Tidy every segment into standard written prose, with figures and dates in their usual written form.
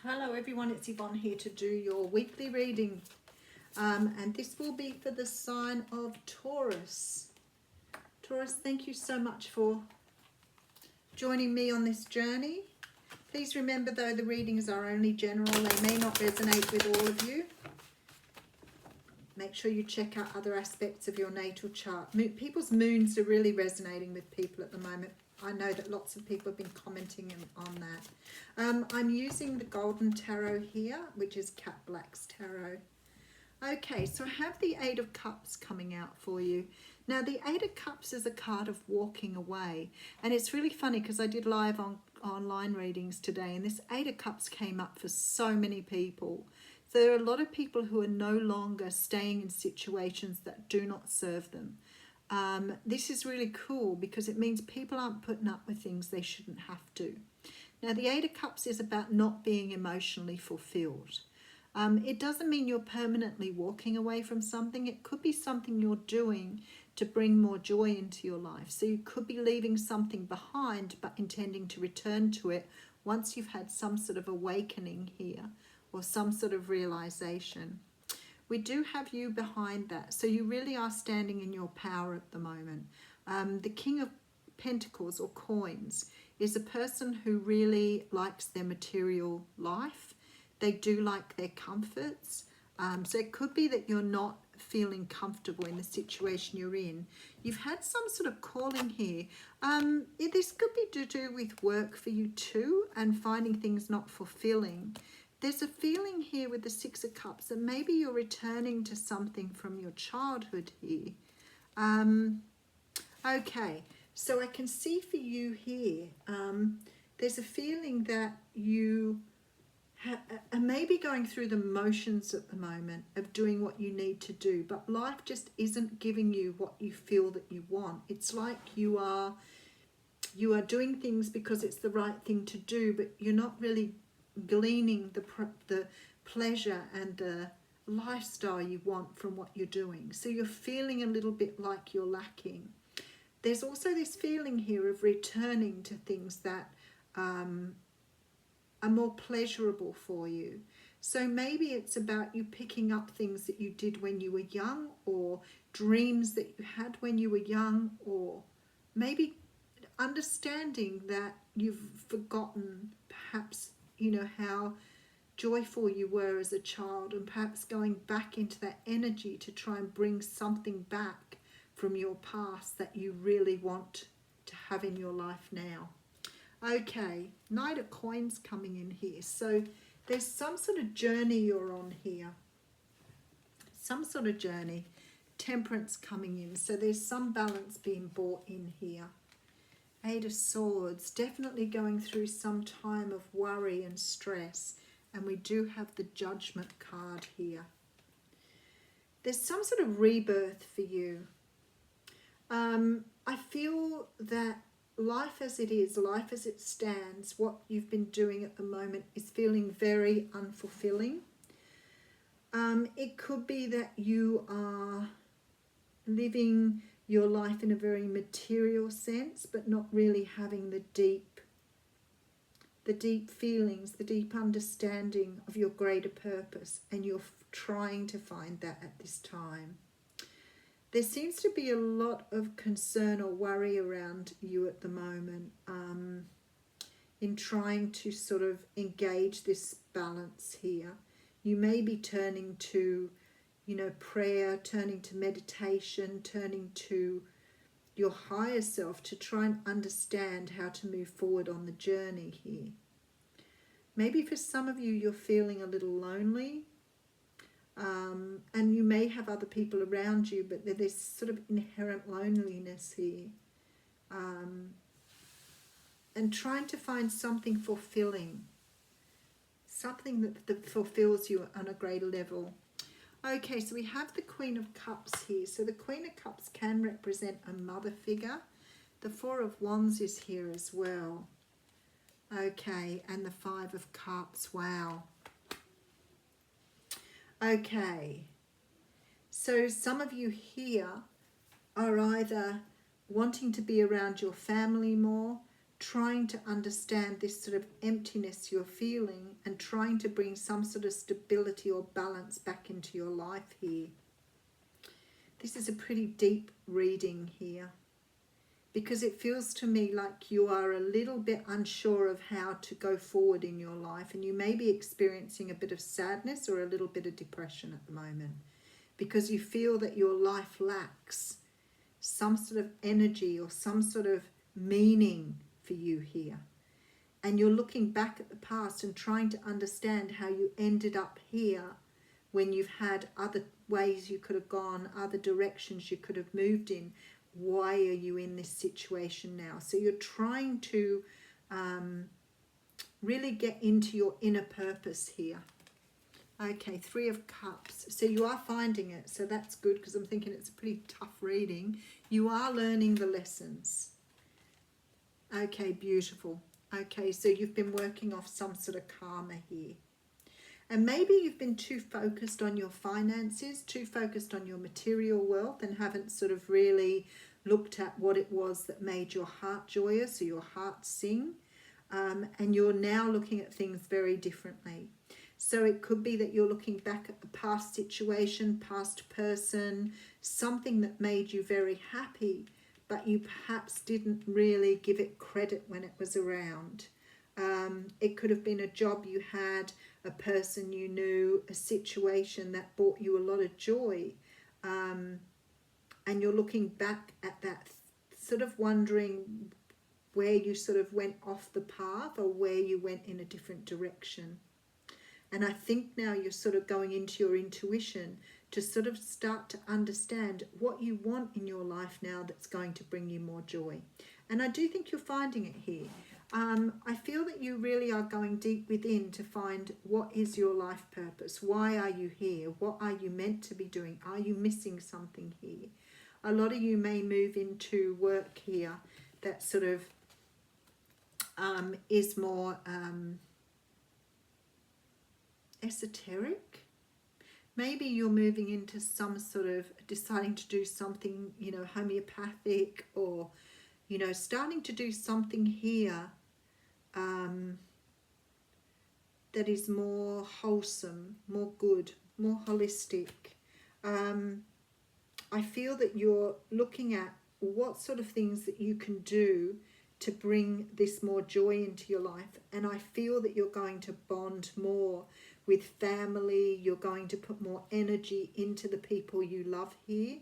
Hello everyone, it's Yvonne here to do your weekly reading, and this will be for the sign of Taurus. Taurus, thank you so much for joining me on this journey. Please remember though, the readings are only general, they may not resonate with all of you. Make sure you check out other aspects of your natal chart. People's moons are really resonating with people at the moment. I know that lots of people have been commenting on that. I'm using the Golden Tarot here, which is Cat Black's Tarot. Okay, so I have the Eight of Cups coming out for you. Now, the Eight of Cups is a card of walking away. And it's really funny because I did live online readings today, and this Eight of Cups came up for so many people. So there are a lot of people who are no longer staying in situations that do not serve them. This is really cool because it means people aren't putting up with things they shouldn't have to. Now, the Eight of Cups is about not being emotionally fulfilled. It doesn't mean you're permanently walking away from something. It could be something you're doing to bring more joy into your life. So you could be leaving something behind but intending to return to it once you've had some sort of awakening here or some sort of realization. We do have you behind that. So you really are standing in your power at the moment. The King of Pentacles or coins is a person who really likes their material life. They do like their comforts. So it could be that you're not feeling comfortable in the situation you're in. You've had some sort of calling here. This could be to do with work for you too and finding things not fulfilling. There's a feeling here with the Six of Cups that maybe you're returning to something from your childhood here. Okay, so I can see for you here, there's a feeling that you are maybe going through the motions at the moment of doing what you need to do, but life just isn't giving you what you feel that you want. It's like you are doing things because it's the right thing to do, but you're not really gleaning the pleasure and the lifestyle you want from what you're doing. So you're feeling a little bit like you're lacking. There's also this feeling here of returning to things that are more pleasurable for you. So maybe it's about you picking up things that you did when you were young, or dreams that you had when you were young, or maybe understanding that you've forgotten perhaps how joyful you were as a child, and perhaps going back into that energy to try and bring something back from your past that you really want to have in your life now. Okay, Knight of Coins coming in here. So there's some sort of journey you're on here. Some sort of journey. Temperance coming in. So there's some balance being brought in here. Eight of Swords, definitely going through some time of worry and stress. And we do have the Judgment card here. There's some sort of rebirth for you. I feel that life as it is, life as it stands, what you've been doing at the moment is feeling very unfulfilling. It could be that you are living your life in a very material sense, but not really having the deep feelings, the deep understanding of your greater purpose, and you're trying to find that at this time. There seems to be a lot of concern or worry around you at the moment in trying to sort of engage this balance here. You may be turning to prayer, turning to meditation, turning to your higher self to try and understand how to move forward on the journey here. Maybe for some of you, you're feeling a little lonely, and you may have other people around you, but there's sort of inherent loneliness here. And trying to find something fulfilling, something that fulfills you on a greater level. Okay, so we have the Queen of Cups here. So the Queen of Cups can represent a mother figure. The Four of Wands is here as well. Okay, and the Five of Cups. Wow. Okay, so some of you here are either wanting to be around your family more, trying to understand this sort of emptiness you're feeling and trying to bring some sort of stability or balance back into your life here. This is a pretty deep reading here, because it feels to me like you are a little bit unsure of how to go forward in your life, and you may be experiencing a bit of sadness or a little bit of depression at the moment, because you feel that your life lacks some sort of energy or some sort of meaning for you here. And you're looking back at the past and trying to understand how you ended up here when you've had other ways you could have gone, other directions you could have moved in. Why are you in this situation now? So you're trying to really get into your inner purpose here. Okay, 3 of Cups. So you are finding it, so that's good, because I'm thinking it's a pretty tough reading. You are learning the lessons. Okay, beautiful. Okay, so you've been working off some sort of karma here. And maybe you've been too focused on your finances, too focused on your material wealth, and haven't sort of really looked at what it was that made your heart joyous or your heart sing. And you're now looking at things very differently. So it could be that you're looking back at the past situation, past person, something that made you very happy, but you perhaps didn't really give it credit when it was around. It could have been a job you had, a person you knew, a situation that brought you a lot of joy. And you're looking back at that, sort of wondering where you sort of went off the path or where you went in a different direction. And I think now you're sort of going into your intuition to sort of start to understand what you want in your life now that's going to bring you more joy. And I do think you're finding it here. I feel that you really are going deep within to find what is your life purpose. Why are you here? What are you meant to be doing? Are you missing something here? A lot of you may move into work here that sort of is more esoteric. Maybe you're moving into some sort of deciding to do something, you know, homeopathic, or, you know, starting to do something here that is more wholesome, more good, more holistic. I feel that you're looking at what sort of things that you can do to bring this more joy into your life. And I feel that you're going to bond more with family. You're going to put more energy into the people you love here,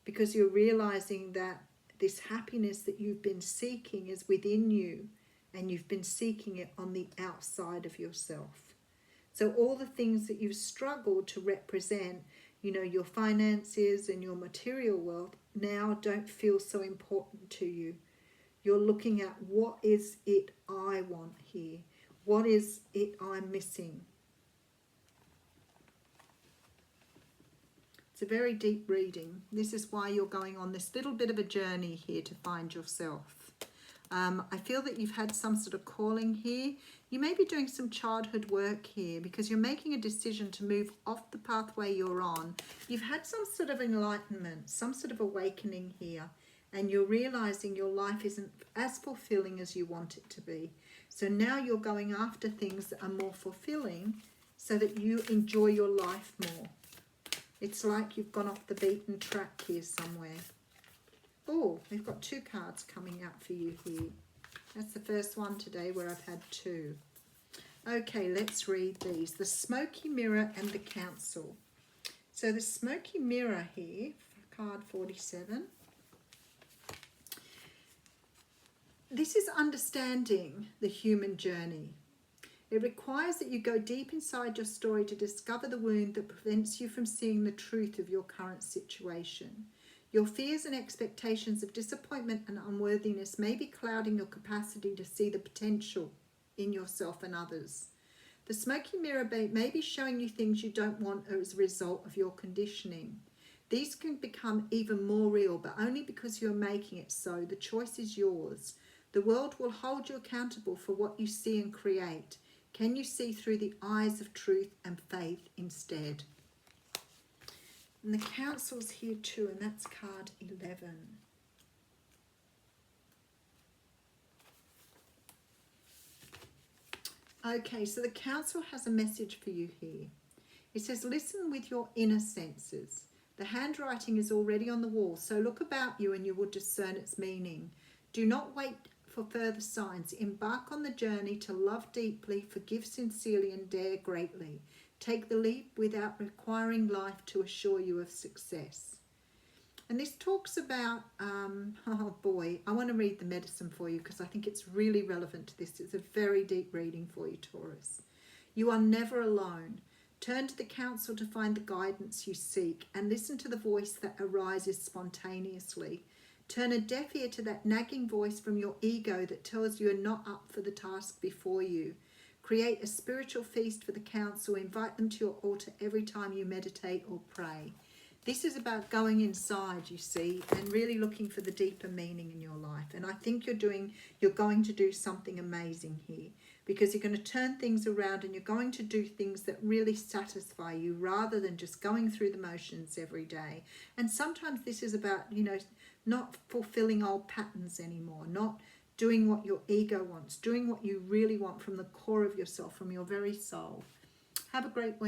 because you're realizing that this happiness that you've been seeking is within you, and you've been seeking it on the outside of yourself. So all the things that you've struggled to represent, you know, your finances and your material wealth, now don't feel so important to you. You're looking at, what is it I want here? What is it I'm missing? It's a very deep reading. This is why you're going on this little bit of a journey here to find yourself. I feel that you've had some sort of calling here. You may be doing some childhood work here, because you're making a decision to move off the pathway you're on. You've had some sort of enlightenment, some sort of awakening here, and you're realizing your life isn't as fulfilling as you want it to be. So now you're going after things that are more fulfilling so that you enjoy your life more. It's like you've gone off the beaten track here somewhere. Oh, we've got 2 cards coming out for you here. That's the first one today where I've had 2. Okay, let's read these. The Smoky Mirror and the Council. So the Smoky Mirror here, card 47. This is understanding the human journey. It requires that you go deep inside your story to discover the wound that prevents you from seeing the truth of your current situation. Your fears and expectations of disappointment and unworthiness may be clouding your capacity to see the potential in yourself and others. The smoky mirror may be showing you things you don't want as a result of your conditioning. These can become even more real, but only because you're making it so. The choice is yours. The world will hold you accountable for what you see and create. Can you see through the eyes of truth and faith instead? And the council's here too, and that's card 11. Okay, so the council has a message for you here. It says, listen with your inner senses. The handwriting is already on the wall, so look about you and you will discern its meaning. Do not wait for further signs. Embark on the journey to love deeply, forgive sincerely, and dare greatly. Take the leap without requiring life to assure you of success. And this talks about, oh boy, I want to read the medicine for you because I think it's really relevant to this. It's a very deep reading for you, Taurus. You are never alone. Turn to the council to find the guidance you seek and listen to the voice that arises spontaneously. Turn a deaf ear to that nagging voice from your ego that tells you you're not up for the task before you. Create a spiritual feast for the council. Invite them to your altar every time you meditate or pray. This is about going inside, you see, and really looking for the deeper meaning in your life. And I think you're going to do something amazing here, because you're going to turn things around and you're going to do things that really satisfy you rather than just going through the motions every day. And sometimes this is about, not fulfilling old patterns anymore, not doing what your ego wants, doing what you really want from the core of yourself, from your very soul. Have a great week.